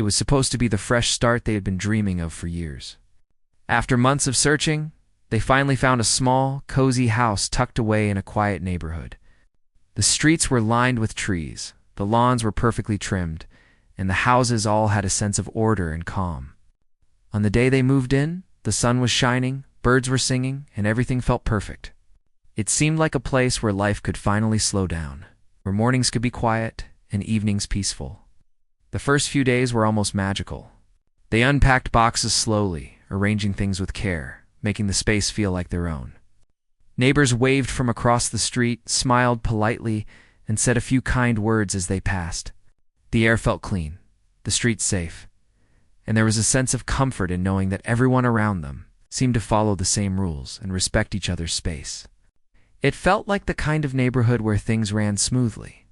It was supposed to be the fresh start they had been dreaming of for years. After months of searching, they finally found a small, cozy house tucked away in a quiet neighborhood. The streets were lined with trees, the lawns were perfectly trimmed, and the houses all had a sense of order and calm. On the day they moved in, the sun was shining, birds were singing, and everything felt perfect. It seemed like a place where life could finally slow down, where mornings could be quiet and evenings peaceful. The first few days were almost magical. They unpacked boxes slowly, arranging things with care, making the space feel like their own. Neighbors waved from across the street, smiled politely, and said a few kind words as they passed. The air felt clean, the streets safe, and there was a sense of comfort in knowing that everyone around them seemed to follow the same rules and respect each other's space. It felt like the kind of neighborhood where things ran smoothly,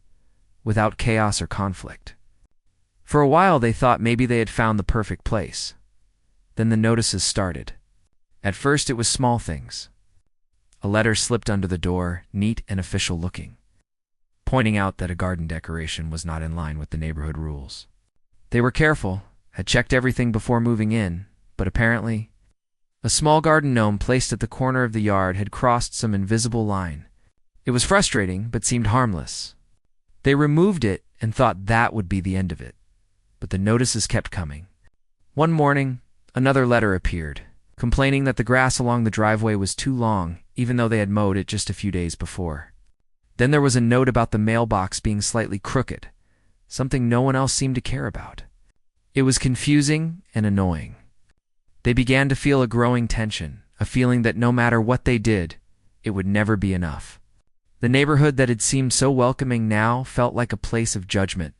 without chaos or conflict. For a while they thought maybe they had found the perfect place. Then the notices started. At first it was small things. A letter slipped under the door, neat and official looking, pointing out that a garden decoration was not in line with the neighborhood rules. They were careful, had checked everything before moving in, but apparently, a small garden gnome placed at the corner of the yard had crossed some invisible line. It was frustrating, but seemed harmless. They removed it and thought that would be the end of it, but the notices kept coming. One morning, another letter appeared, complaining that the grass along the driveway was too long, even though they had mowed it just a few days before. Then there was a note about the mailbox being slightly crooked, something no one else seemed to care about. It was confusing and annoying. They began to feel a growing tension, a feeling that no matter what they did, it would never be enough. The neighborhood that had seemed so welcoming now felt like a place of judgment,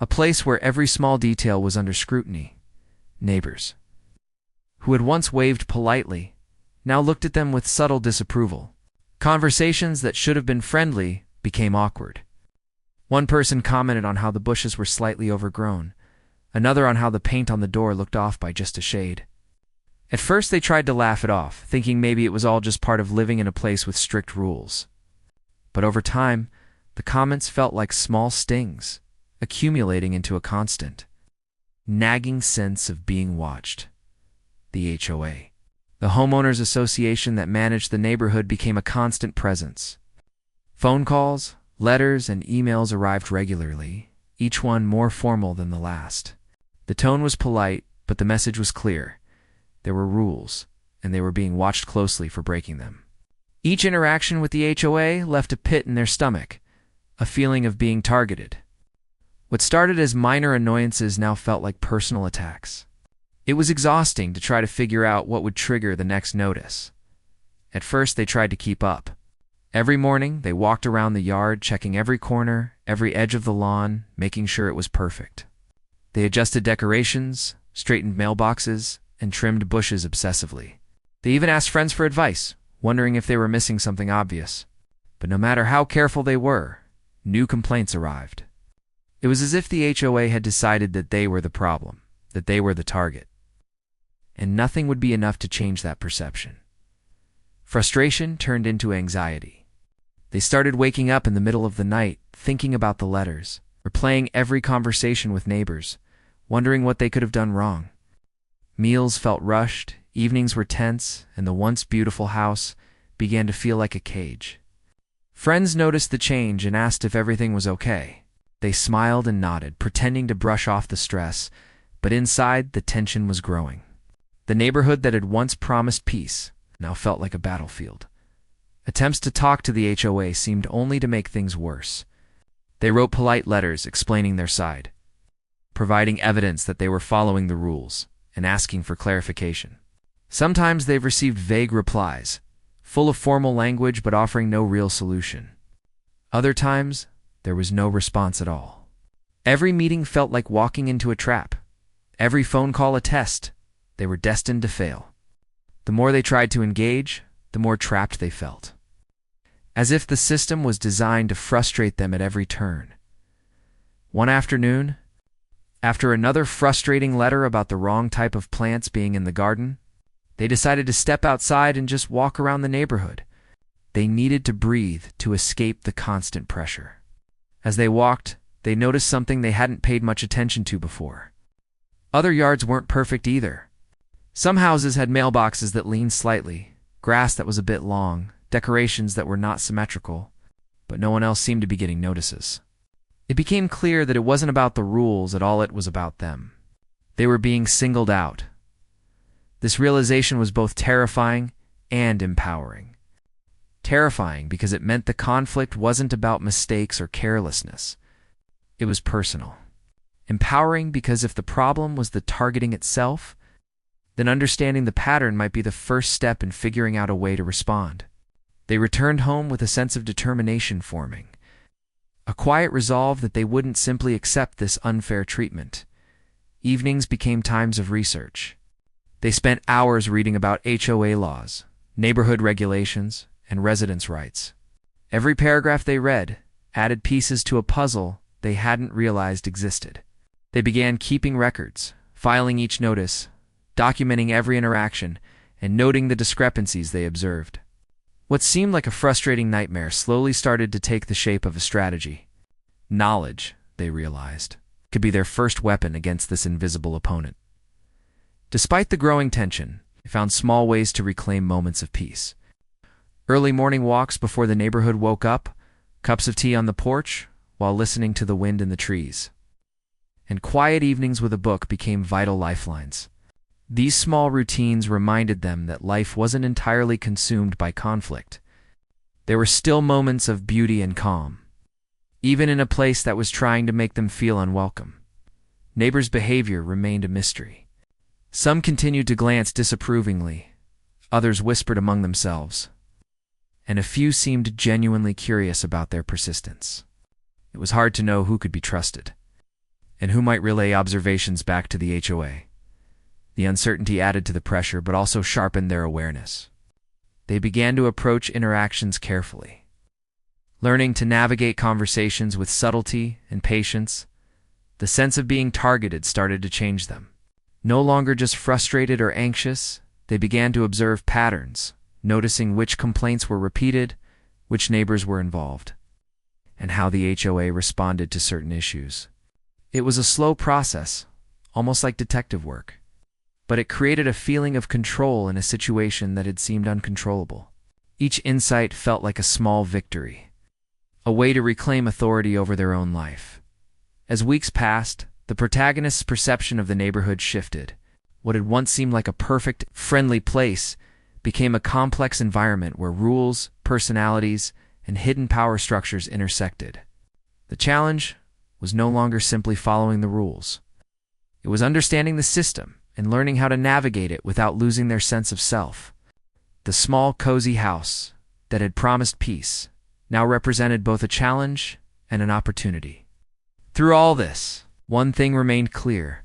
a place where every small detail was under scrutiny. Neighbors, who had once waved politely, now looked at them with subtle disapproval. Conversations that should have been friendly became awkward. One person commented on how the bushes were slightly overgrown, another on how the paint on the door looked off by just a shade. At first they tried to laugh it off, thinking maybe it was all just part of living in a place with strict rules. But over time, the comments felt like small stings, accumulating into a constant, nagging sense of being watched. The HOA, the Homeowners Association that managed the neighborhood, became a constant presence. Phone calls, letters, and emails arrived regularly, each one more formal than the last. The tone was polite, but the message was clear. There were rules, and they were being watched closely for breaking them. Each interaction with the HOA left a pit in their stomach, a feeling of being targeted. What started as minor annoyances now felt like personal attacks. It was exhausting to try to figure out what would trigger the next notice. At first, they tried to keep up. Every morning, they walked around the yard, checking every corner, every edge of the lawn, making sure it was perfect. They adjusted decorations, straightened mailboxes, and trimmed bushes obsessively. They even asked friends for advice, wondering if they were missing something obvious. But no matter how careful they were, new complaints arrived. It was as if the HOA had decided that they were the problem, that they were the target. And nothing would be enough to change that perception. Frustration turned into anxiety. They started waking up in the middle of the night, thinking about the letters, replaying every conversation with neighbors, wondering what they could have done wrong. Meals felt rushed, evenings were tense, and the once beautiful house began to feel like a cage. Friends noticed the change and asked if everything was okay. They smiled and nodded, pretending to brush off the stress, but inside the tension was growing. The neighborhood that had once promised peace now felt like a battlefield. Attempts to talk to the HOA seemed only to make things worse. They wrote polite letters explaining their side, providing evidence that they were following the rules, and asking for clarification. Sometimes they've received vague replies, full of formal language but offering no real solution. Other times, there was no response at all. Every meeting felt like walking into a trap. Every phone call a test. They were destined to fail. The more they tried to engage, the more trapped they felt. As if the system was designed to frustrate them at every turn. One afternoon, after another frustrating letter about the wrong type of plants being in the garden, they decided to step outside and just walk around the neighborhood. They needed to breathe to escape the constant pressure. As they walked, they noticed something they hadn't paid much attention to before. Other yards weren't perfect either. Some houses had mailboxes that leaned slightly, grass that was a bit long, decorations that were not symmetrical, but no one else seemed to be getting notices. It became clear that it wasn't about the rules at all, it was about them. They were being singled out. This realization was both terrifying and empowering. Terrifying because it meant the conflict wasn't about mistakes or carelessness. It was personal. Empowering because if the problem was the targeting itself, then understanding the pattern might be the first step in figuring out a way to respond. They returned home with a sense of determination forming, a quiet resolve that they wouldn't simply accept this unfair treatment. Evenings became times of research. They spent hours reading about HOA laws, neighborhood regulations, and residents' rights. Every paragraph they read added pieces to a puzzle they hadn't realized existed. They began keeping records, filing each notice, documenting every interaction, and noting the discrepancies they observed. What seemed like a frustrating nightmare slowly started to take the shape of a strategy. Knowledge, they realized, could be their first weapon against this invisible opponent. Despite the growing tension, they found small ways to reclaim moments of peace. Early morning walks before the neighborhood woke up, cups of tea on the porch while listening to the wind in the trees. And quiet evenings with a book became vital lifelines. These small routines reminded them that life wasn't entirely consumed by conflict. There were still moments of beauty and calm, even in a place that was trying to make them feel unwelcome. Neighbors' behavior remained a mystery. Some continued to glance disapprovingly, others whispered among themselves, and a few seemed genuinely curious about their persistence. It was hard to know who could be trusted, and who might relay observations back to the HOA. The uncertainty added to the pressure, but also sharpened their awareness. They began to approach interactions carefully, learning to navigate conversations with subtlety and patience. The sense of being targeted started to change them. No longer just frustrated or anxious, they began to observe patterns, noticing which complaints were repeated, which neighbors were involved, and how the HOA responded to certain issues. It was a slow process, almost like detective work, but it created a feeling of control in a situation that had seemed uncontrollable. Each insight felt like a small victory, a way to reclaim authority over their own life. As weeks passed, the protagonist's perception of the neighborhood shifted. What had once seemed like a perfect, friendly place became a complex environment where rules, personalities, and hidden power structures intersected. The challenge was no longer simply following the rules. It was understanding the system and learning how to navigate it without losing their sense of self. The small, cozy house that had promised peace now represented both a challenge and an opportunity. Through all this, one thing remained clear: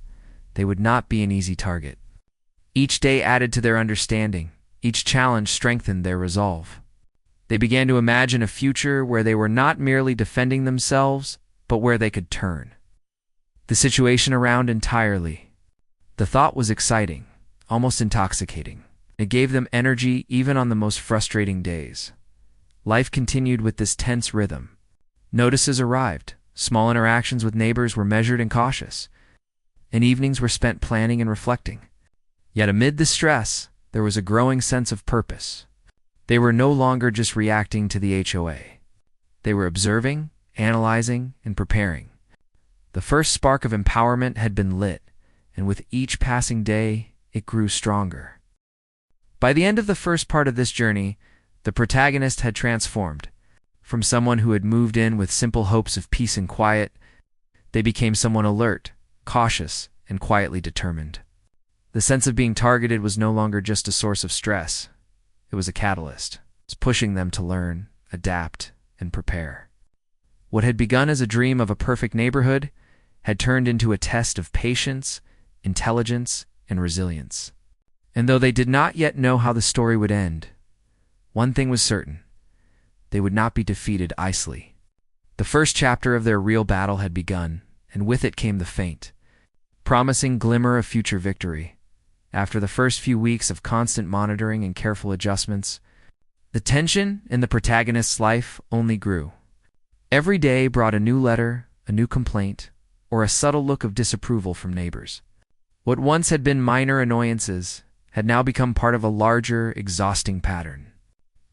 they would not be an easy target. Each day added to their understanding, each challenge strengthened their resolve. They began to imagine a future where they were not merely defending themselves, but where they could turn the situation around entirely. The thought was exciting, almost intoxicating. It gave them energy even on the most frustrating days. Life continued with this tense rhythm. Notices arrived, small interactions with neighbors were measured and cautious, and evenings were spent planning and reflecting. Yet amid the stress, there was a growing sense of purpose. They were no longer just reacting to the HOA. They were observing, analyzing, and preparing. The first spark of empowerment had been lit, and with each passing day, it grew stronger. By the end of the first part of this journey, the protagonist had transformed. From someone who had moved in with simple hopes of peace and quiet, they became someone alert, cautious, and quietly determined. The sense of being targeted was no longer just a source of stress. It was a catalyst. It was pushing them to learn, adapt, and prepare. What had begun as a dream of a perfect neighborhood had turned into a test of patience, intelligence, and resilience. And though they did not yet know how the story would end, one thing was certain: they would not be defeated easily. The first chapter of their real battle had begun, and with it came the faint, promising glimmer of future victory. After the first few weeks of constant monitoring and careful adjustments, the tension in the protagonist's life only grew. Every day brought a new letter, a new complaint, or a subtle look of disapproval from neighbors. What once had been minor annoyances had now become part of a larger, exhausting pattern.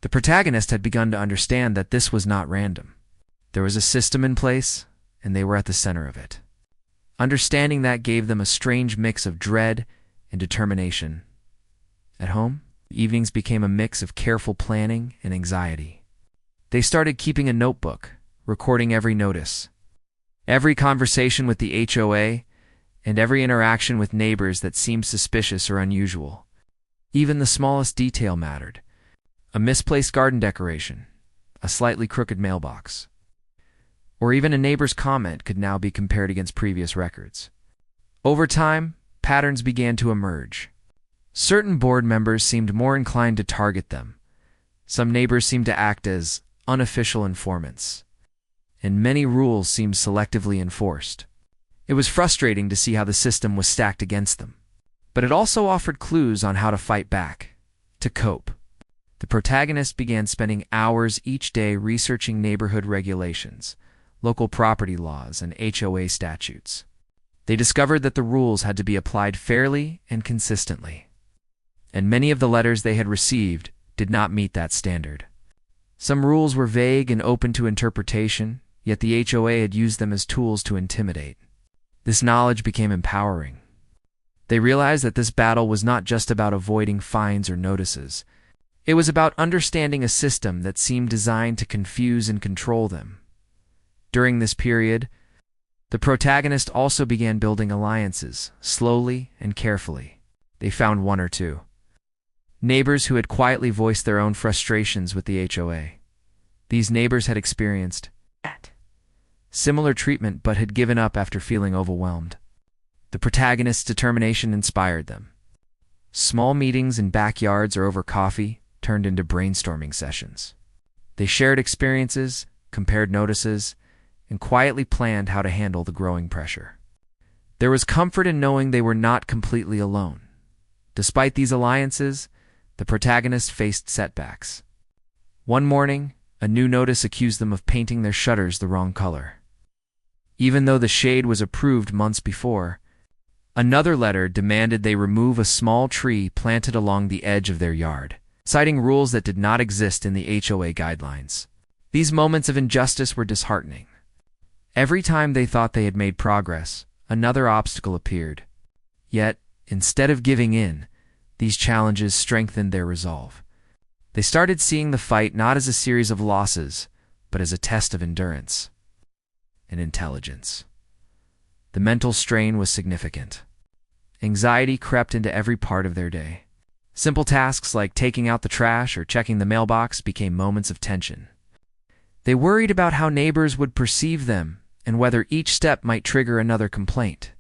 The protagonist had begun to understand that this was not random. There was a system in place, and they were at the center of it. Understanding that gave them a strange mix of dread and determination. At home, evenings became a mix of careful planning and anxiety. They started keeping a notebook, recording every notice, every conversation with the HOA, and every interaction with neighbors that seemed suspicious or unusual. Even the smallest detail mattered. A misplaced garden decoration, a slightly crooked mailbox, or even a neighbor's comment could now be compared against previous records. Over time, patterns began to emerge. Certain board members seemed more inclined to target them. Some neighbors seemed to act as unofficial informants, and many rules seemed selectively enforced. It was frustrating to see how the system was stacked against them, but it also offered clues on how to fight back, to cope. The protagonist began spending hours each day researching neighborhood regulations, local property laws, and HOA statutes. They discovered that the rules had to be applied fairly and consistently, and many of the letters they had received did not meet that standard. Some rules were vague and open to interpretation, yet the HOA had used them as tools to intimidate. This knowledge became empowering. They realized that this battle was not just about avoiding fines or notices. It was about understanding a system that seemed designed to confuse and control them. During this period, the protagonist also began building alliances, slowly and carefully. They found one or two neighbors who had quietly voiced their own frustrations with the HOA. These neighbors had experienced similar treatment but had given up after feeling overwhelmed. The protagonist's determination inspired them. Small meetings in backyards or over coffee turned into brainstorming sessions. They shared experiences, compared notices, and quietly planned how to handle the growing pressure. There was comfort in knowing they were not completely alone. Despite these alliances, the protagonist faced setbacks. One morning, a new notice accused them of painting their shutters the wrong color. Even though the shade was approved months before, another letter demanded they remove a small tree planted along the edge of their yard, citing rules that did not exist in the HOA guidelines. These moments of injustice were disheartening. Every time they thought they had made progress, another obstacle appeared. Yet, instead of giving in, these challenges strengthened their resolve. They started seeing the fight not as a series of losses, but as a test of endurance and intelligence. The mental strain was significant. Anxiety crept into every part of their day. Simple tasks like taking out the trash or checking the mailbox became moments of tension. They worried about how neighbors would perceive them and whether each step might trigger another complaint.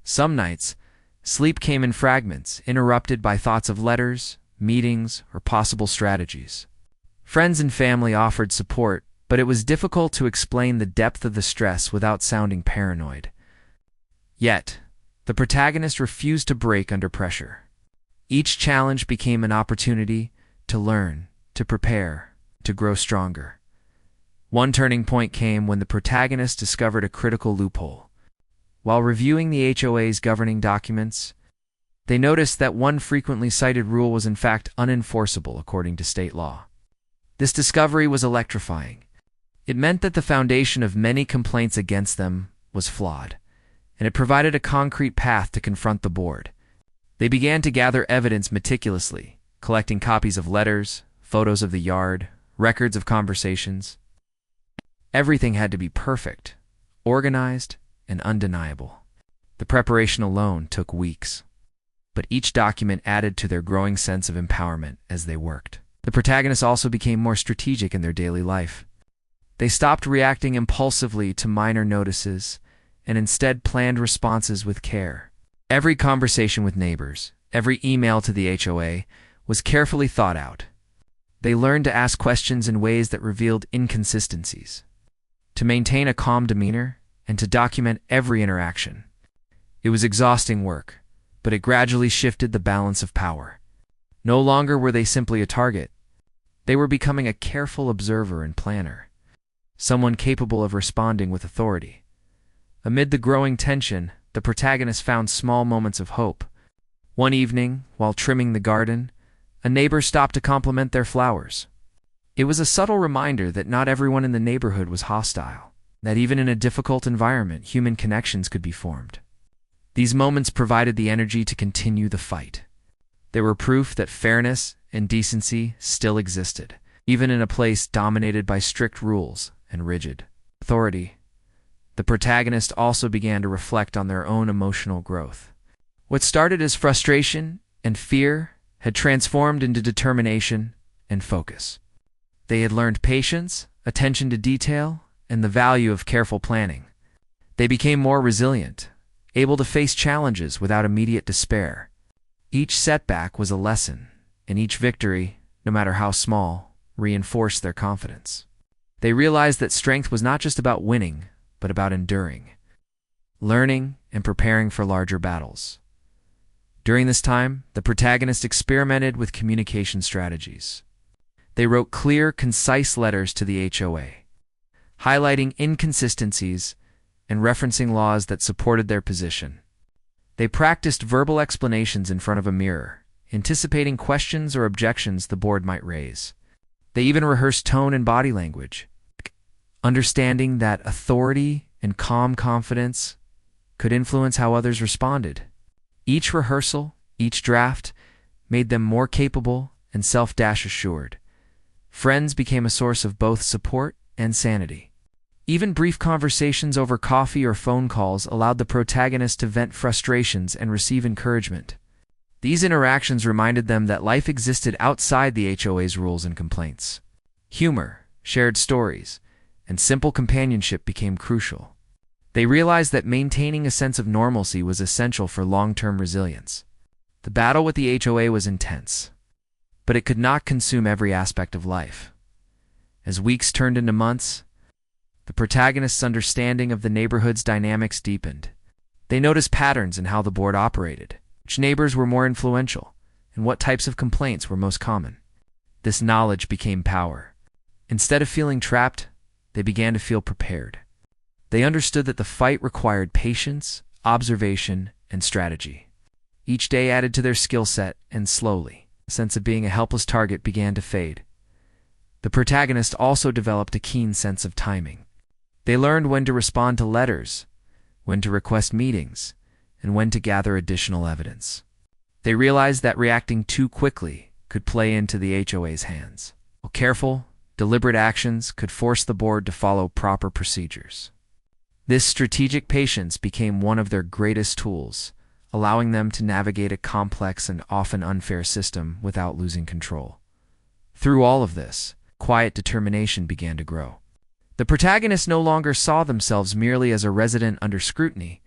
Some nights, sleep came in fragments, interrupted by thoughts of letters, meetings, or possible strategies. Friends and family offered support, but it was difficult to explain the depth of the stress without sounding paranoid. Yet, the protagonist refused to break under pressure. Each challenge became an opportunity to learn, to prepare, to grow stronger. One turning point came when the protagonist discovered a critical loophole. While reviewing the HOA's governing documents, they noticed that one frequently cited rule was in fact unenforceable according to state law. This discovery was electrifying. It meant that the foundation of many complaints against them was flawed, and it provided a concrete path to confront the board. They began to gather evidence meticulously, collecting copies of letters, photos of the yard, records of conversations. Everything had to be perfect, organized, and undeniable. The preparation alone took weeks, but each document added to their growing sense of empowerment as they worked. The protagonists also became more strategic in their daily life. They stopped reacting impulsively to minor notices and instead planned responses with care. Every conversation with neighbors, every email to the HOA was carefully thought out. They learned to ask questions in ways that revealed inconsistencies, to maintain a calm demeanor, and to document every interaction. It was exhausting work, but it gradually shifted the balance of power. No longer were they simply a target. They were becoming a careful observer and planner, someone capable of responding with authority. Amid the growing tension, the the protagonist found small moments of hope. One evening, while trimming the garden, a neighbor stopped to compliment their flowers. It was a subtle reminder that not everyone in the neighborhood was hostile, that even in a difficult environment, human connections could be formed. These moments provided the energy to continue the fight. They were proof that fairness and decency still existed, even in a place dominated by strict rules and rigid authority. The protagonist also began to reflect on their own emotional growth. What started as frustration and fear had transformed into determination and focus. They had learned patience, attention to detail, and the value of careful planning. They became more resilient, able to face challenges without immediate despair. Each setback was a lesson, and each victory, no matter how small, reinforced their confidence. They realized that strength was not just about winning, but about enduring, learning, and preparing for larger battles. During this time, the protagonist experimented with communication strategies. They wrote clear, concise letters to the HOA, highlighting inconsistencies and referencing laws that supported their position. They practiced verbal explanations in front of a mirror, anticipating questions or objections the board might raise. They even rehearsed tone and body language, understanding that authority and calm confidence could influence how others responded. Each rehearsal, each draft, made them more capable and self-assured. Friends became a source of both support and sanity. Even brief conversations over coffee or phone calls allowed the protagonist to vent frustrations and receive encouragement. These interactions reminded them that life existed outside the HOA's rules and complaints. Humor, shared stories, and simple companionship became crucial. They realized that maintaining a sense of normalcy was essential for long-term resilience. The battle with the HOA was intense, but it could not consume every aspect of life. As weeks turned into months, the protagonist's understanding of the neighborhood's dynamics deepened. They noticed patterns in how the board operated, which neighbors were more influential, and what types of complaints were most common. This knowledge became power. Instead of feeling trapped, they began to feel prepared. They understood that the fight required patience, observation, and strategy. Each day added to their skill set, and slowly, the sense of being a helpless target began to fade. The protagonist also developed a keen sense of timing. They learned when to respond to letters, when to request meetings, and when to gather additional evidence. They realized that reacting too quickly could play into the HOA's hands, while careful, deliberate actions could force the board to follow proper procedures. This strategic patience became one of their greatest tools, allowing them to navigate a complex and often unfair system without losing control. Through all of this, quiet determination began to grow. The protagonists no longer saw themselves merely as a resident under scrutiny.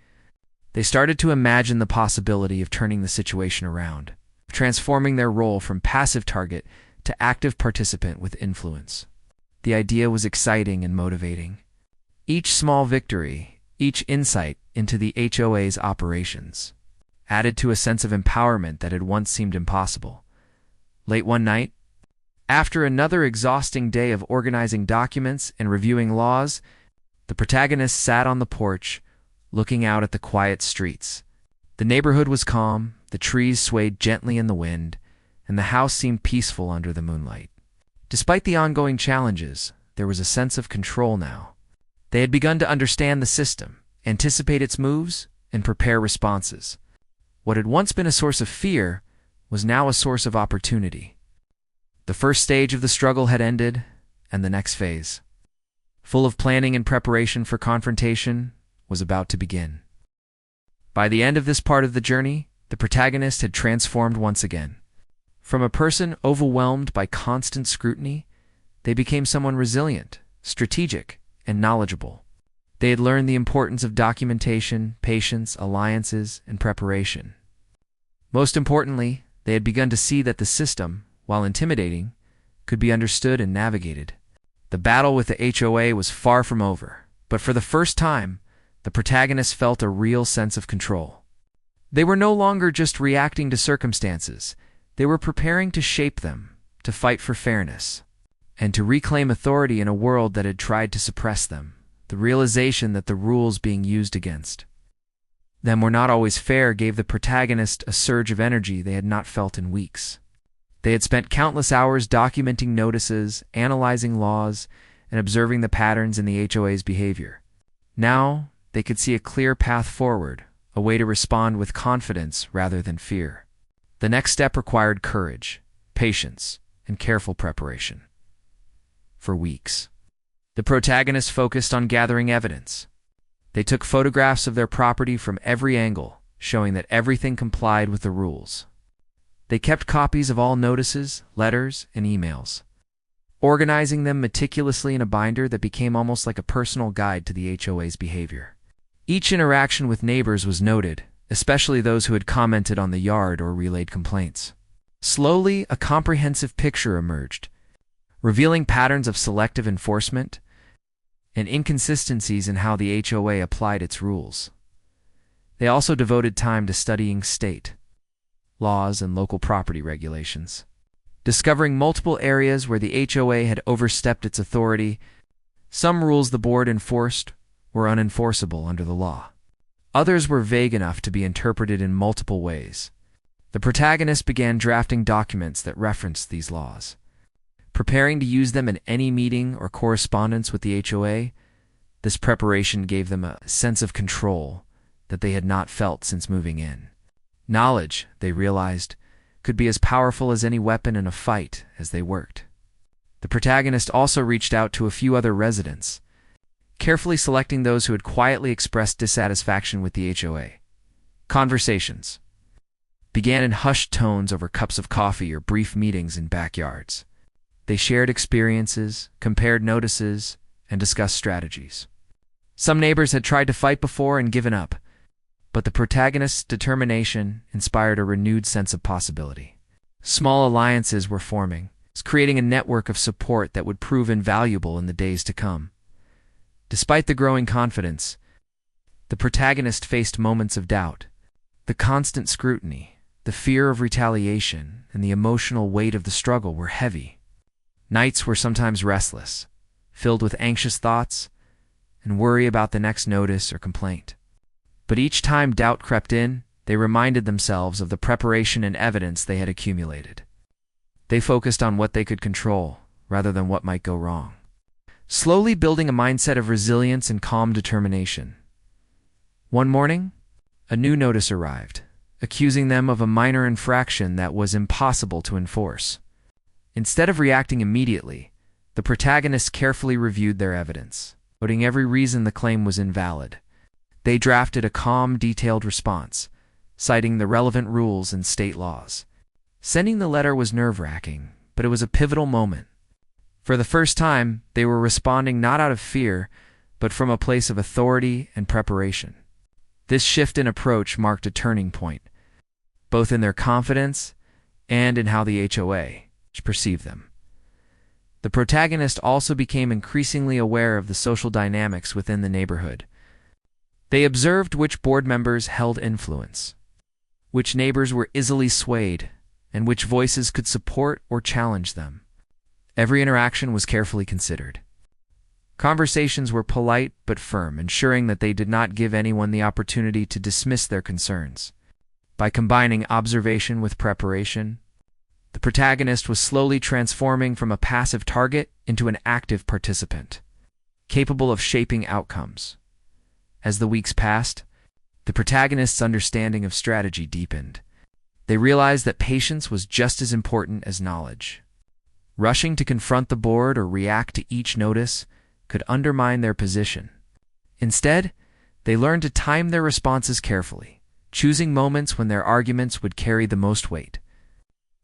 They started to imagine the possibility of turning the situation around, transforming their role from passive target to active participant with influence. The idea was exciting and motivating. Each small victory, each insight into the HOA's operations, added to a sense of empowerment that had once seemed impossible. Late one night, after another exhausting day of organizing documents and reviewing laws, the protagonist sat on the porch, looking out at the quiet streets. The neighborhood was calm, the trees swayed gently in the wind, and the house seemed peaceful under the moonlight. Despite the ongoing challenges, there was a sense of control now. They had begun to understand the system, anticipate its moves, and prepare responses. What had once been a source of fear was now a source of opportunity. The first stage of the struggle had ended, and the next phase, full of planning and preparation for confrontation, was about to begin. By the end of this part of the journey, the protagonist had transformed once again. From a person overwhelmed by constant scrutiny, they became someone resilient, strategic, and knowledgeable. They had learned the importance of documentation, patience, alliances, and preparation. Most importantly, they had begun to see that the system, while intimidating, could be understood and navigated. The battle with the HOA was far from over, but for the first time, the protagonists felt a real sense of control. They were no longer just reacting to circumstances. They were preparing to shape them, to fight for fairness, and to reclaim authority in a world that had tried to suppress them. The realization that the rules being used against them were not always fair gave the protagonist a surge of energy they had not felt in weeks. They had spent countless hours documenting notices, analyzing laws, and observing the patterns in the HOA's behavior. Now, they could see a clear path forward, a way to respond with confidence rather than fear. The next step required courage, patience, and careful preparation. For weeks, the protagonist focused on gathering evidence. They took photographs of their property from every angle, showing that everything complied with the rules. They kept copies of all notices, letters, and emails, organizing them meticulously in a binder that became almost like a personal guide to the HOA's behavior. Each interaction with neighbors was noted, especially those who had commented on the yard or relayed complaints. Slowly, a comprehensive picture emerged, revealing patterns of selective enforcement and inconsistencies in how the HOA applied its rules. They also devoted time to studying state laws and local property regulations, discovering multiple areas where the HOA had overstepped its authority. Some rules the board enforced were unenforceable under the law. Others were vague enough to be interpreted in multiple ways. The protagonist began drafting documents that referenced these laws, preparing to use them in any meeting or correspondence with the HOA. This preparation gave them a sense of control that they had not felt since moving in. Knowledge, they realized, could be as powerful as any weapon in a fight as they worked. The protagonist also reached out to a few other residents, carefully selecting those who had quietly expressed dissatisfaction with the HOA. Conversations began in hushed tones over cups of coffee or brief meetings in backyards. They shared experiences, compared notices, and discussed strategies. Some neighbors had tried to fight before and given up, but the protagonist's determination inspired a renewed sense of possibility. Small alliances were forming, creating a network of support that would prove invaluable in the days to come. Despite the growing confidence, the protagonist faced moments of doubt. The constant scrutiny, the fear of retaliation, and the emotional weight of the struggle were heavy. Nights were sometimes restless, filled with anxious thoughts and worry about the next notice or complaint. But each time doubt crept in, they reminded themselves of the preparation and evidence they had accumulated. They focused on what they could control, rather than what might go wrong, slowly building a mindset of resilience and calm determination. One morning, a new notice arrived, accusing them of a minor infraction that was impossible to enforce. Instead of reacting immediately, the protagonists carefully reviewed their evidence, noting every reason the claim was invalid. They drafted a calm, detailed response, citing the relevant rules and state laws. Sending the letter was nerve-wracking, but it was a pivotal moment. For the first time, they were responding not out of fear, but from a place of authority and preparation. This shift in approach marked a turning point, both in their confidence and in how the HOA perceived them. The protagonist also became increasingly aware of the social dynamics within the neighborhood. They observed which board members held influence, which neighbors were easily swayed, and which voices could support or challenge them. Every interaction was carefully considered. Conversations were polite but firm, ensuring that they did not give anyone the opportunity to dismiss their concerns. By combining observation with preparation, the protagonist was slowly transforming from a passive target into an active participant, capable of shaping outcomes. As the weeks passed, the protagonist's understanding of strategy deepened. They realized that patience was just as important as knowledge. Rushing to confront the board or react to each notice could undermine their position. Instead, they learned to time their responses carefully, choosing moments when their arguments would carry the most weight.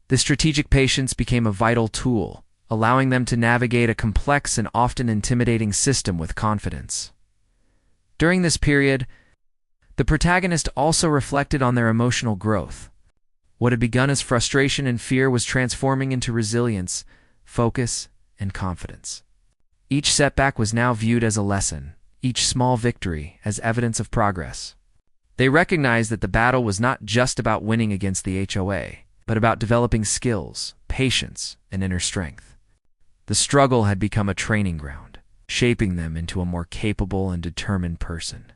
This strategic patience became a vital tool, allowing them to navigate a complex and often intimidating system with confidence. During this period, the protagonist also reflected on their emotional growth. What had begun as frustration and fear was transforming into resilience, focus, and confidence. Each setback was now viewed as a lesson, each small victory as evidence of progress. They recognized that the battle was not just about winning against the HOA, but about developing skills, patience, and inner strength. The struggle had become a training ground, shaping them into a more capable and determined person.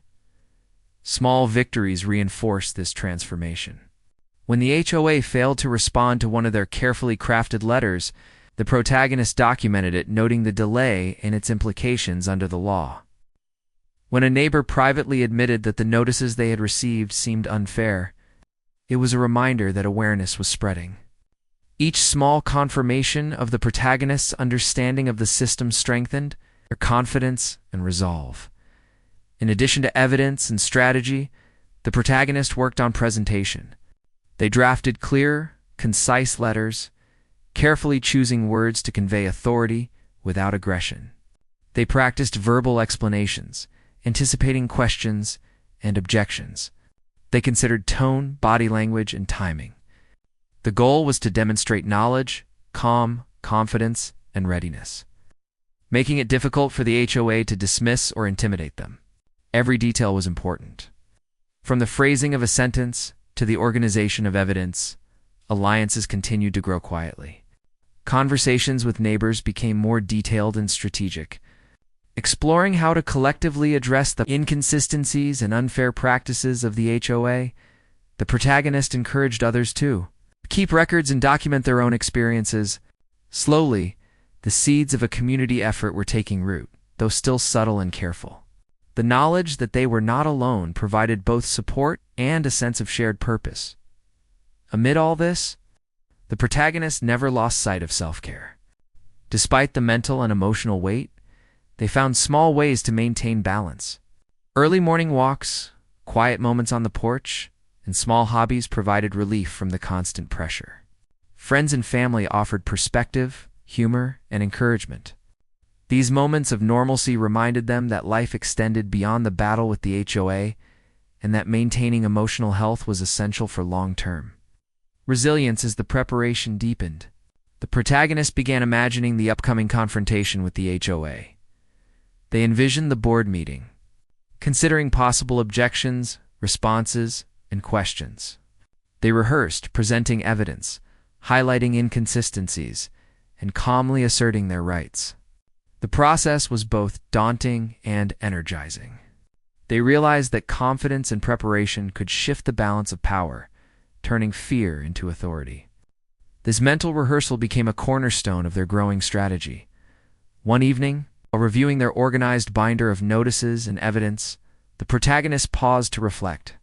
Small victories reinforced this transformation. When the HOA failed to respond to one of their carefully crafted letters, the protagonist documented it, noting the delay and its implications under the law. When a neighbor privately admitted that the notices they had received seemed unfair, it was a reminder that awareness was spreading. Each small confirmation of the protagonist's understanding of the system strengthened their confidence and resolve. In addition to evidence and strategy, the protagonist worked on presentation. They drafted clear, concise letters, carefully choosing words to convey authority without aggression. They practiced verbal explanations, anticipating questions and objections. They considered tone, body language, and timing. The goal was to demonstrate knowledge, calm, confidence, and readiness, making it difficult for the HOA to dismiss or intimidate them. Every detail was important. From the phrasing of a sentence to the organization of evidence, alliances continued to grow quietly. Conversations with neighbors became more detailed and strategic, exploring how to collectively address the inconsistencies and unfair practices of the HOA. The protagonist encouraged others to keep records and document their own experiences. Slowly, the seeds of a community effort were taking root, though still subtle and careful. The knowledge that they were not alone provided both support and a sense of shared purpose. Amid all this, the protagonist never lost sight of self-care. Despite the mental and emotional weight, they found small ways to maintain balance. Early morning walks, quiet moments on the porch, and small hobbies provided relief from the constant pressure. Friends and family offered perspective, humor, and encouragement. These moments of normalcy reminded them that life extended beyond the battle with the HOA and that maintaining emotional health was essential for long-term resilience. As the preparation deepened, the protagonist began imagining the upcoming confrontation with the HOA. They envisioned the board meeting, considering possible objections, responses, and questions. They rehearsed presenting evidence, highlighting inconsistencies, and calmly asserting their rights. The process was both daunting and energizing. They realized that confidence and preparation could shift the balance of power, turning fear into authority. This mental rehearsal became a cornerstone of their growing strategy. One evening, while reviewing their organized binder of notices and evidence, the protagonist paused to reflect.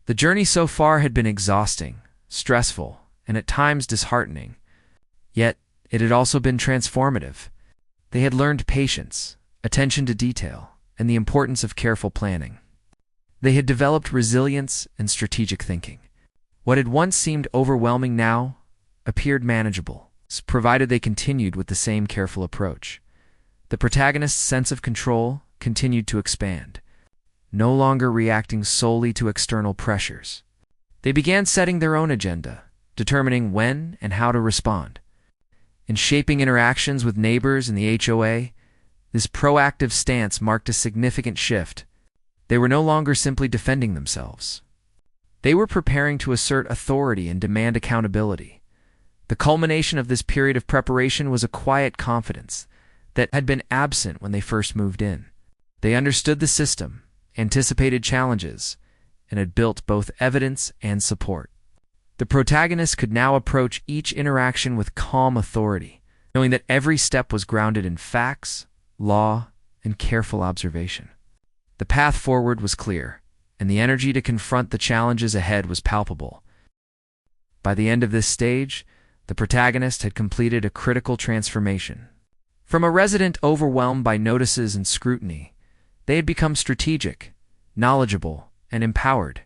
The journey so far had been exhausting, stressful, and at times disheartening. Yet, it had also been transformative. They had learned patience, attention to detail, and the importance of careful planning. They had developed resilience and strategic thinking. What had once seemed overwhelming now appeared manageable, provided they continued with the same careful approach. The protagonist's sense of control continued to expand, no longer reacting solely to external pressures. They began setting their own agenda, determining when and how to respond. In shaping interactions with neighbors and the HOA, this proactive stance marked a significant shift. They were no longer simply defending themselves. They were preparing to assert authority and demand accountability. The culmination of this period of preparation was a quiet confidence that had been absent when they first moved in. They understood the system, anticipated challenges, and had built both evidence and support. The protagonist could now approach each interaction with calm authority, knowing that every step was grounded in facts, law, and careful observation. The path forward was clear, and the energy to confront the challenges ahead was palpable. By the end of this stage, the protagonist had completed a critical transformation. From a resident overwhelmed by notices and scrutiny, they had become strategic, knowledgeable, and empowered.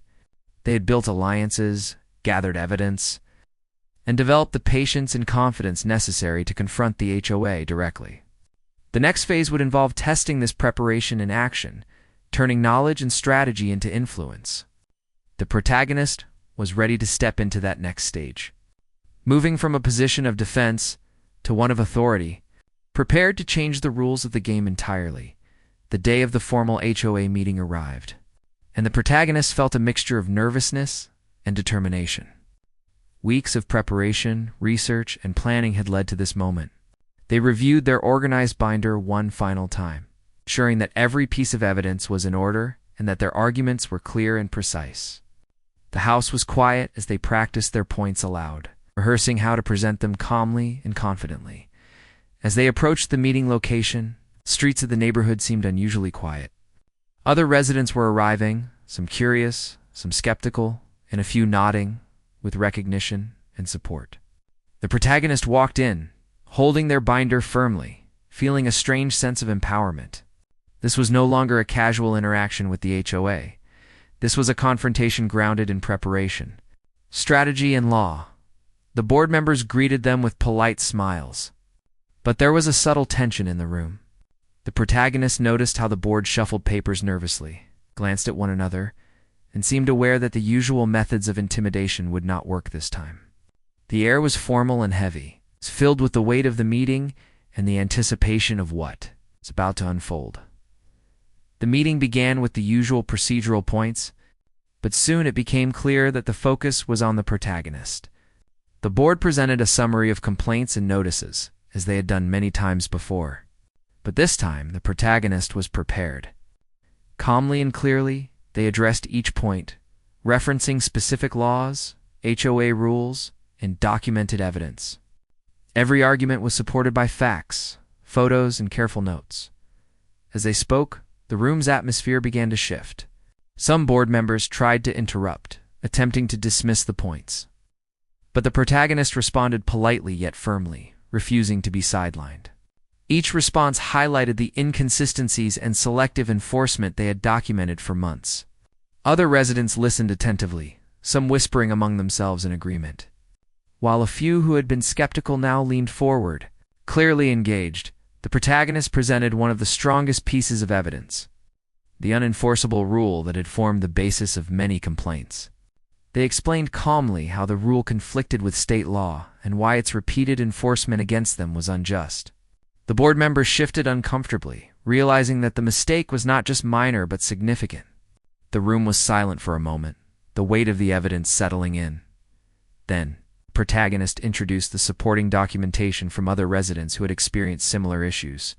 They had built alliances, gathered evidence, and developed the patience and confidence necessary to confront the HOA directly. The next phase would involve testing this preparation in action, turning knowledge and strategy into influence. The protagonist was ready to step into that next stage, moving from a position of defense to one of authority, prepared to change the rules of the game entirely. The day of the formal HOA meeting arrived, and the protagonist felt a mixture of nervousness and determination. Weeks of preparation, research, and planning had led to this moment. They reviewed their organized binder one final time, ensuring that every piece of evidence was in order and that their arguments were clear and precise. The house was quiet as they practiced their points aloud, rehearsing how to present them calmly and confidently. As they approached the meeting location, the streets of the neighborhood seemed unusually quiet. Other residents were arriving, some curious, some skeptical, and a few nodding with recognition and support. The protagonist walked in, holding their binder firmly, feeling a strange sense of empowerment. This was no longer a casual interaction with the HOA. This was a confrontation grounded in preparation, strategy, and law. The board members greeted them with polite smiles. But there was a subtle tension in the room. The protagonist noticed how the board shuffled papers nervously, glanced at one another, and seemed aware that the usual methods of intimidation would not work this time. The air was formal and heavy, filled with the weight of the meeting and the anticipation of what is about to unfold. The meeting began with the usual procedural points, but soon it became clear that the focus was on the protagonist. The board presented a summary of complaints and notices, as they had done many times before. But this time, the protagonist was prepared. Calmly and clearly, they addressed each point, referencing specific laws, HOA rules, and documented evidence. Every argument was supported by facts, photos, and careful notes. As they spoke, the room's atmosphere began to shift. Some board members tried to interrupt, attempting to dismiss the points. But the protagonist responded politely yet firmly, refusing to be sidelined. Each response highlighted the inconsistencies and selective enforcement they had documented for months. Other residents listened attentively, some whispering among themselves in agreement. While a few who had been skeptical now leaned forward, clearly engaged, the protagonist presented one of the strongest pieces of evidence: the unenforceable rule that had formed the basis of many complaints. They explained calmly how the rule conflicted with state law and why its repeated enforcement against them was unjust. The board members shifted uncomfortably, realizing that the mistake was not just minor but significant. The room was silent for a moment, the weight of the evidence settling in. Then, the protagonist introduced the supporting documentation from other residents who had experienced similar issues.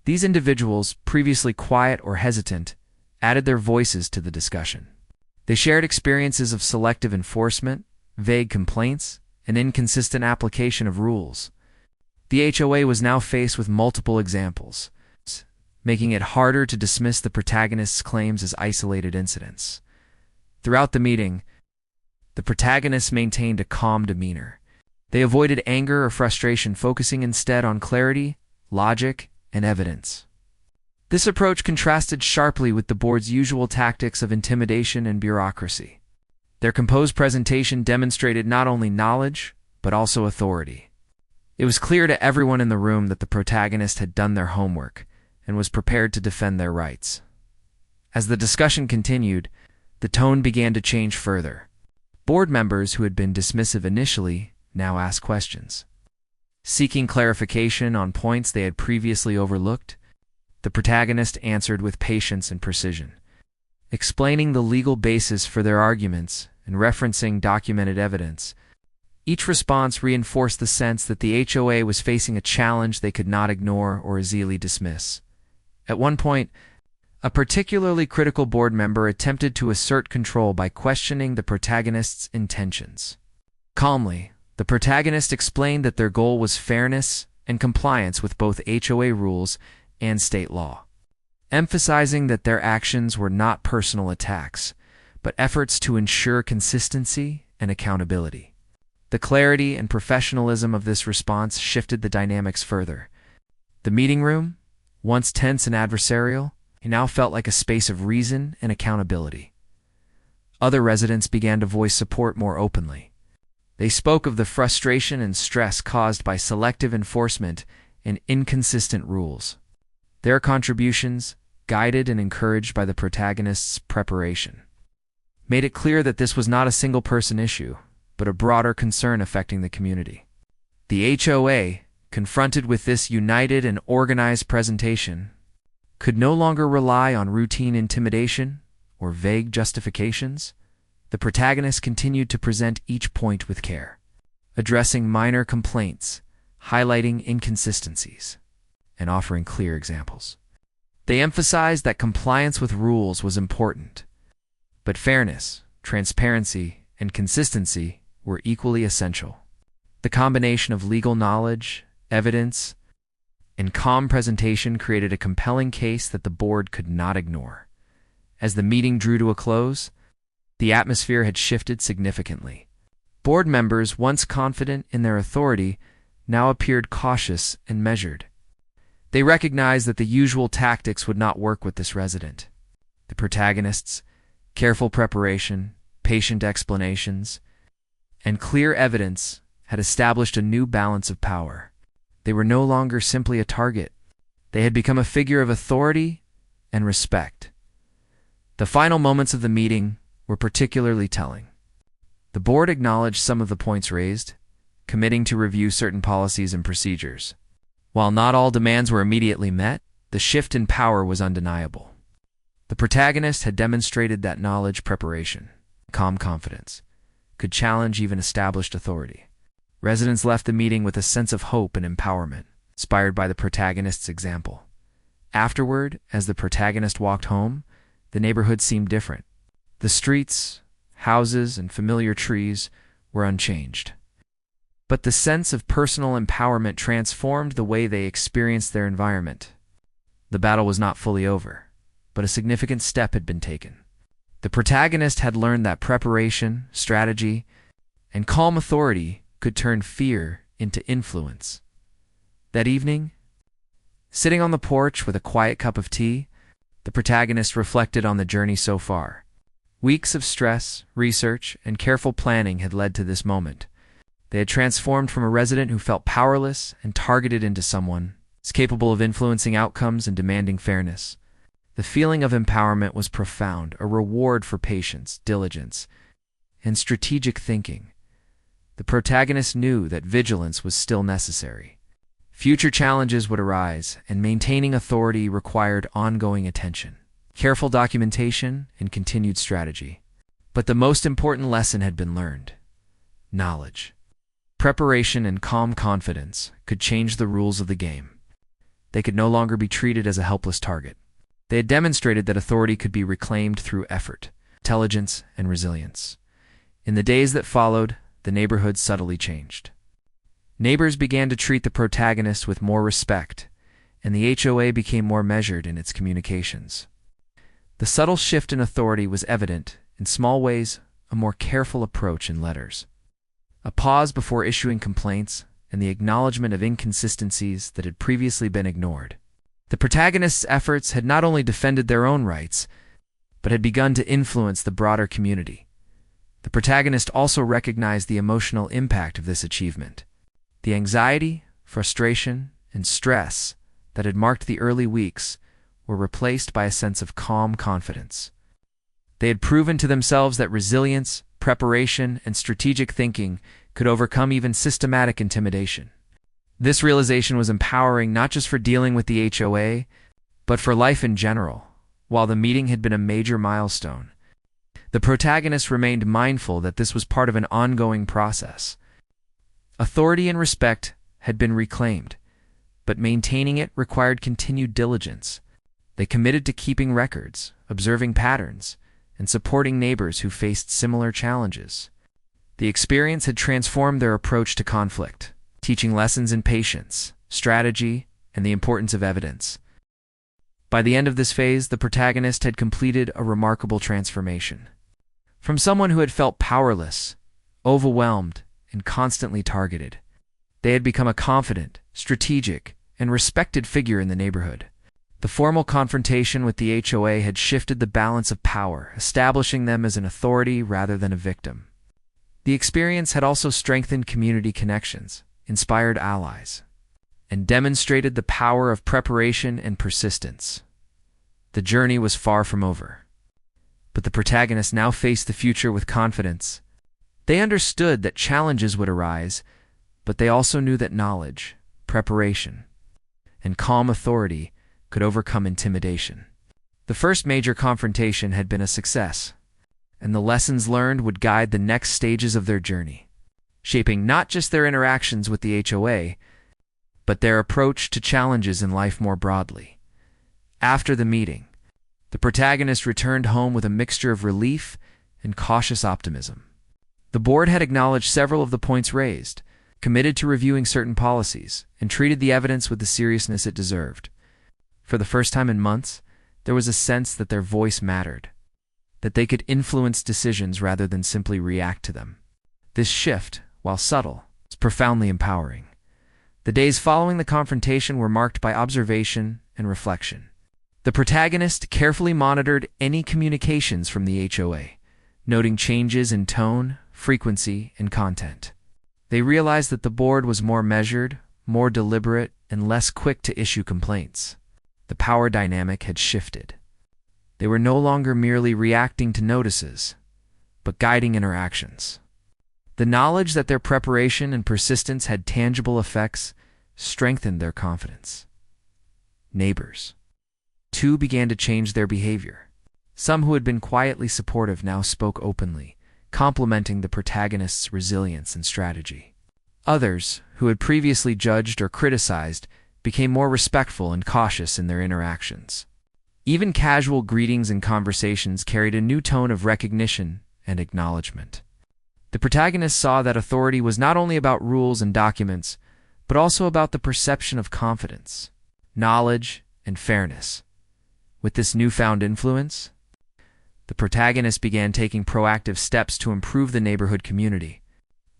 These individuals, previously quiet or hesitant, added their voices to the discussion. They shared experiences of selective enforcement, vague complaints, and inconsistent application of rules. The HOA was now faced with multiple examples, making it harder to dismiss the protagonist's claims as isolated incidents. Throughout the meeting, the protagonists maintained a calm demeanor. They avoided anger or frustration, focusing instead on clarity, logic, and evidence. This approach contrasted sharply with the board's usual tactics of intimidation and bureaucracy. Their composed presentation demonstrated not only knowledge, but also authority. It was clear to everyone in the room that the protagonist had done their homework and was prepared to defend their rights. As the discussion continued, the tone began to change further. Board members who had been dismissive initially now asked questions. Seeking clarification on points they had previously overlooked, the protagonist answered with patience and precision, explaining the legal basis for their arguments and referencing documented evidence. Each response reinforced the sense that the HOA was facing a challenge they could not ignore or easily dismiss. At one point, a particularly critical board member attempted to assert control by questioning the protagonist's intentions. Calmly, the protagonist explained that their goal was fairness and compliance with both HOA rules and state law, emphasizing that their actions were not personal attacks, but efforts to ensure consistency and accountability. The clarity and professionalism of this response shifted the dynamics further. The meeting room, once tense and adversarial, now felt like a space of reason and accountability. Other residents began to voice support more openly. They spoke of the frustration and stress caused by selective enforcement and inconsistent rules. Their contributions, guided and encouraged by the protagonist's preparation, made it clear that this was not a single-person issue, but a broader concern affecting the community. The HOA, confronted with this united and organized presentation, could no longer rely on routine intimidation or vague justifications. The protagonist continued to present each point with care, addressing minor complaints, highlighting inconsistencies, and offering clear examples. They emphasized that compliance with rules was important, but fairness, transparency, and consistency were equally essential. The combination of legal knowledge, evidence, and calm presentation created a compelling case that the board could not ignore. As the meeting drew to a close, the atmosphere had shifted significantly. Board members, once confident in their authority, now appeared cautious and measured. They recognized that the usual tactics would not work with this resident. The protagonists, careful preparation, patient explanations, and clear evidence had established a new balance of power. They were no longer simply a target. They had become a figure of authority and respect. The final moments of the meeting were particularly telling. The board acknowledged some of the points raised, committing to review certain policies and procedures. While not all demands were immediately met, the shift in power was undeniable. The protagonist had demonstrated that knowledge, preparation, calm confidence could challenge even established authority. Residents left the meeting with a sense of hope and empowerment, inspired by the protagonist's example. Afterward, as the protagonist walked home, the neighborhood seemed different. The streets, houses, and familiar trees were unchanged. But the sense of personal empowerment transformed the way they experienced their environment. The battle was not fully over, but a significant step had been taken. The protagonist had learned that preparation, strategy, and calm authority could turn fear into influence. That evening, sitting on the porch with a quiet cup of tea, the protagonist reflected on the journey so far. Weeks of stress, research, and careful planning had led to this moment. They had transformed from a resident who felt powerless and targeted into someone capable of influencing outcomes and demanding fairness. The feeling of empowerment was profound, a reward for patience, diligence, and strategic thinking. The protagonist knew that vigilance was still necessary. Future challenges would arise, and maintaining authority required ongoing attention, careful documentation, and continued strategy. But the most important lesson had been learned: knowledge. Preparation and calm confidence could change the rules of the game. They could no longer be treated as a helpless target. They had demonstrated that authority could be reclaimed through effort, intelligence, and resilience. In the days that followed, the neighborhood subtly changed. Neighbors began to treat the protagonist with more respect, and the HOA became more measured in its communications. The subtle shift in authority was evident, in small ways, a more careful approach in letters, a pause before issuing complaints, and the acknowledgement of inconsistencies that had previously been ignored. The protagonist's efforts had not only defended their own rights, but had begun to influence the broader community. The protagonist also recognized the emotional impact of this achievement. The anxiety, frustration, and stress that had marked the early weeks were replaced by a sense of calm confidence. They had proven to themselves that resilience, preparation, and strategic thinking could overcome even systematic intimidation. This realization was empowering not just for dealing with the HOA, but for life in general. While the meeting had been a major milestone, the protagonist remained mindful that this was part of an ongoing process. Authority and respect had been reclaimed, but maintaining it required continued diligence. They committed to keeping records, observing patterns, and supporting neighbors who faced similar challenges. The experience had transformed their approach to conflict, teaching lessons in patience, strategy, and the importance of evidence. By the end of this phase, the protagonist had completed a remarkable transformation. From someone who had felt powerless, overwhelmed, and constantly targeted, they had become a confident, strategic, and respected figure in the neighborhood. The formal confrontation with the HOA had shifted the balance of power, establishing them as an authority rather than a victim. The experience had also strengthened community connections, inspired allies, and demonstrated the power of preparation and persistence. The journey was far from over, but the protagonists now faced the future with confidence. They understood that challenges would arise, but they also knew that knowledge, preparation, and calm authority could overcome intimidation. The first major confrontation had been a success, and the lessons learned would guide the next stages of their journey, shaping not just their interactions with the HOA, but their approach to challenges in life more broadly. After the meeting, the protagonist returned home with a mixture of relief and cautious optimism. The board had acknowledged several of the points raised, committed to reviewing certain policies, and treated the evidence with the seriousness it deserved. For the first time in months, there was a sense that their voice mattered, that they could influence decisions rather than simply react to them. This shift, while subtle, was profoundly empowering. The days following the confrontation were marked by observation and reflection. The protagonist carefully monitored any communications from the HOA, noting changes in tone, frequency, and content. They realized that the board was more measured, more deliberate, and less quick to issue complaints. The power dynamic had shifted. They were no longer merely reacting to notices, but guiding interactions. The knowledge that their preparation and persistence had tangible effects strengthened their confidence. Neighbors, too, began to change their behavior. Some who had been quietly supportive now spoke openly, complimenting the protagonist's resilience and strategy. Others, who had previously judged or criticized, became more respectful and cautious in their interactions. Even casual greetings and conversations carried a new tone of recognition and acknowledgement. The protagonist saw that authority was not only about rules and documents, but also about the perception of confidence, knowledge, and fairness. With this newfound influence, the protagonist began taking proactive steps to improve the neighborhood community.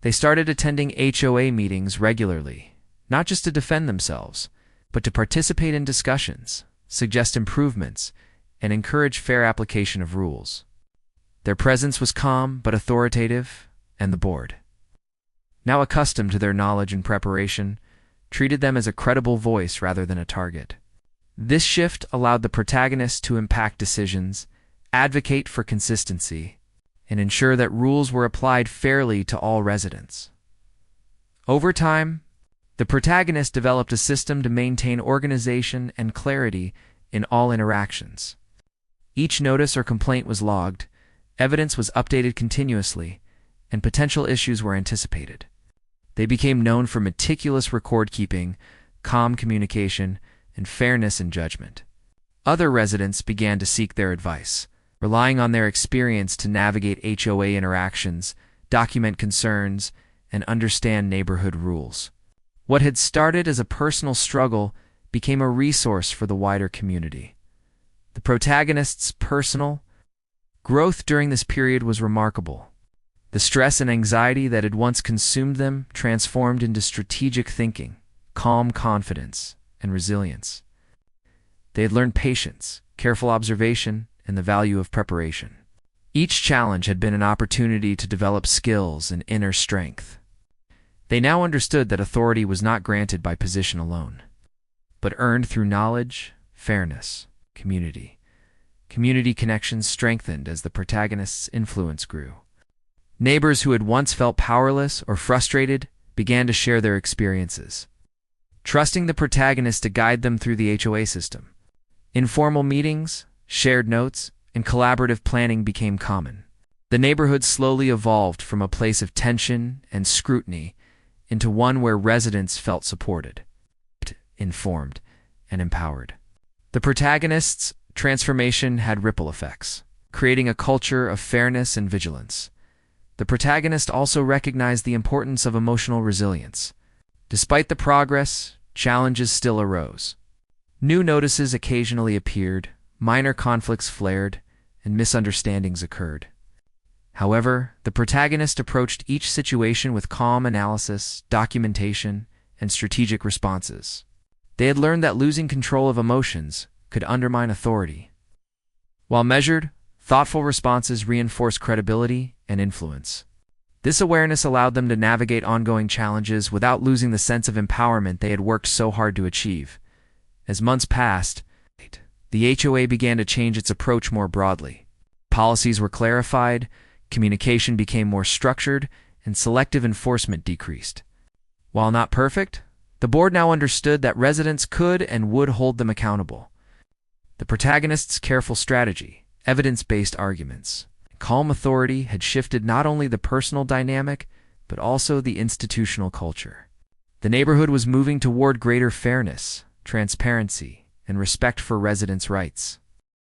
They started attending HOA meetings regularly, not just to defend themselves, but to participate in discussions, suggest improvements, and encourage fair application of rules. Their presence was calm but authoritative, and the board, now accustomed to their knowledge and preparation, treated them as a credible voice rather than a target. This shift allowed the protagonist to impact decisions, advocate for consistency, and ensure that rules were applied fairly to all residents. Over time, the protagonist developed a system to maintain organization and clarity in all interactions. Each notice or complaint was logged, evidence was updated continuously, and potential issues were anticipated. They became known for meticulous record-keeping, calm communication, and fairness in judgment. Other residents began to seek their advice, relying on their experience to navigate HOA interactions, document concerns, and understand neighborhood rules. What had started as a personal struggle became a resource for the wider community. The protagonist's personal growth during this period was remarkable. The stress and anxiety that had once consumed them transformed into strategic thinking, calm confidence, and resilience. They had learned patience, careful observation, and the value of preparation. Each challenge had been an opportunity to develop skills and inner strength. They now understood that authority was not granted by position alone, but earned through knowledge, fairness, community. Community connections strengthened as the protagonist's influence grew. Neighbors who had once felt powerless or frustrated began to share their experiences, trusting the protagonist to guide them through the HOA system. Informal meetings, shared notes, and collaborative planning became common. The neighborhood slowly evolved from a place of tension and scrutiny into one where residents felt supported, informed, and empowered. The protagonist's transformation had ripple effects, creating a culture of fairness and vigilance. The protagonist also recognized the importance of emotional resilience. Despite the progress, challenges still arose. New notices occasionally appeared, minor conflicts flared, and misunderstandings occurred. However, the protagonist approached each situation with calm analysis, documentation, and strategic responses. They had learned that losing control of emotions could undermine authority, while measured, thoughtful responses reinforced credibility and influence. This awareness allowed them to navigate ongoing challenges without losing the sense of empowerment they had worked so hard to achieve. As months passed, the HOA began to change its approach more broadly. Policies were clarified, communication became more structured, and selective enforcement decreased. While not perfect, the board now understood that residents could and would hold them accountable. The protagonist's careful strategy, evidence-based arguments, and calm authority had shifted not only the personal dynamic, but also the institutional culture. The neighborhood was moving toward greater fairness, transparency, and respect for residents' rights.